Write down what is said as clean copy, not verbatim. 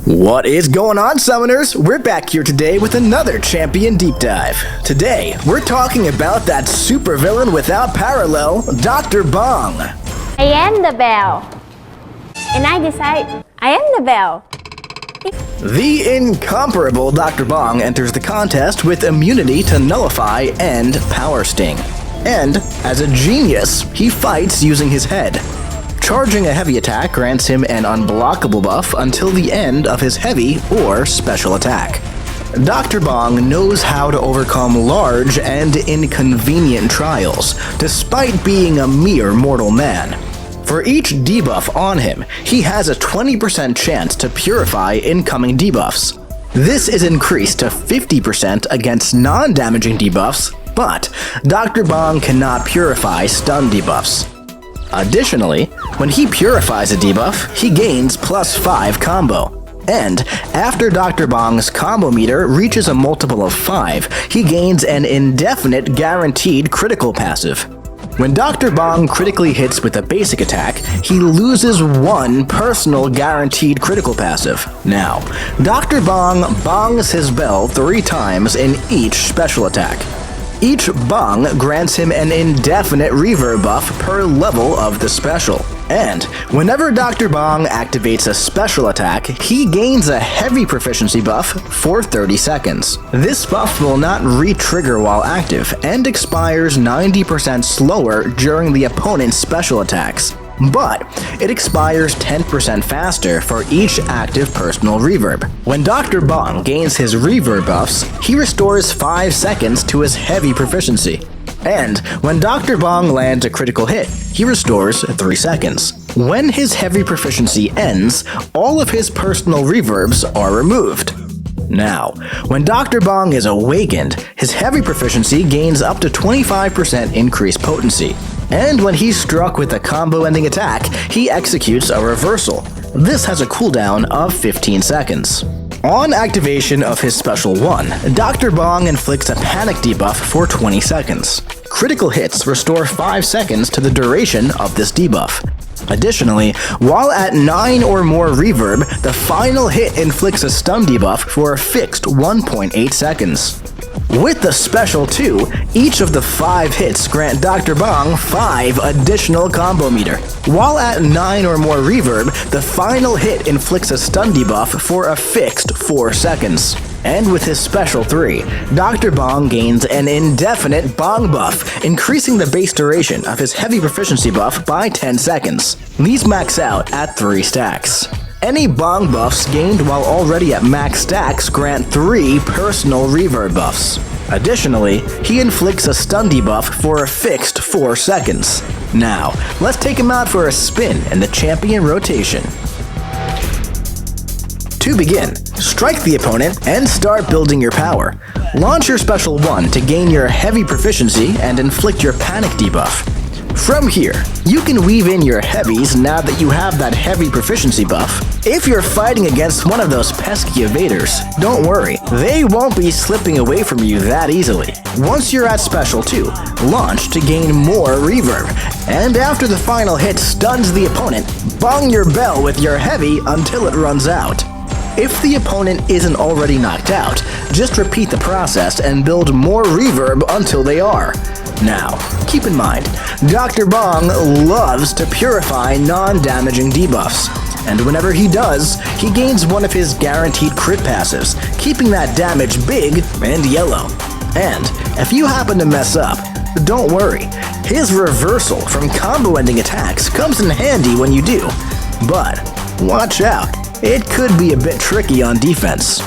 What is going on, Summoners? We're back here today with another Champion Deep Dive. Today, we're talking about that supervillain without parallel, Dr. Bong. I am the bell. And I decide I am the bell. The incomparable Dr. Bong enters the contest with immunity to Nullify and Power Sting. And, as a genius, he fights using his head. Charging a heavy attack grants him an unblockable buff until the end of his heavy or special attack. Dr. Bong knows how to overcome large and inconvenient trials, despite being a mere mortal man. For each debuff on him, he has a 20% chance to purify incoming debuffs. This is increased to 50% against non-damaging debuffs, but Dr. Bong cannot purify stun debuffs. Additionally, when he purifies a debuff, he gains +5 combo. And after Dr. Bong's combo meter reaches a multiple of 5, he gains an indefinite guaranteed critical passive. When Dr. Bong critically hits with a basic attack, he loses 1 personal guaranteed critical passive. Now, Dr. Bong bongs his bell 3 times in each special attack. Each bong grants him an indefinite reverb buff per level of the special. And whenever Dr. Bong activates a special attack, he gains a heavy proficiency buff for 30 seconds. This buff will not re-trigger while active and expires 90% slower during the opponent's special attacks. But it expires 10% faster for each active personal reverb. When Dr. Bong gains his reverb buffs, he restores 5 seconds to his heavy proficiency. And when Dr. Bong lands a critical hit, he restores 3 seconds. When his heavy proficiency ends, all of his personal reverbs are removed. Now, when Dr. Bong is awakened, his heavy proficiency gains up to 25% increased potency. And when he's struck with a combo-ending attack, he executes a reversal. This has a cooldown of 15 seconds. On activation of his Special 1, Dr. Bong inflicts a panic debuff for 20 seconds. Critical hits restore 5 seconds to the duration of this debuff. Additionally, while at 9 or more reverb, the final hit inflicts a stun debuff for a fixed 1.8 seconds. With the Special 2, each of the 5 hits grant Dr. Bong 5 additional combo meter. While at 9 or more reverb, the final hit inflicts a stun debuff for a fixed 4 seconds. And with his Special 3, Dr. Bong gains an indefinite Bong buff, increasing the base duration of his heavy proficiency buff by 10 seconds. These max out at 3 stacks. Any Bong buffs gained while already at max stacks grant 3 personal reverb buffs. Additionally, he inflicts a stun debuff for a fixed 4 seconds. Now, let's take him out for a spin in the champion rotation. To begin, strike the opponent and start building your power. Launch your Special 1 to gain your heavy proficiency and inflict your panic debuff. From here, you can weave in your heavies now that you have that heavy proficiency buff. If you're fighting against one of those pesky evaders, don't worry, they won't be slipping away from you that easily. Once you're at Special 2, launch to gain more reverb, and after the final hit stuns the opponent, bong your bell with your heavy until it runs out. If the opponent isn't already knocked out, just repeat the process and build more reverb until they are. Now, keep in mind, Dr. Bong loves to purify non-damaging debuffs, and whenever he does, he gains one of his guaranteed crit passives, keeping that damage big and yellow. And if you happen to mess up, don't worry, his reversal from combo-ending attacks comes in handy when you do. But watch out, it could be a bit tricky on defense.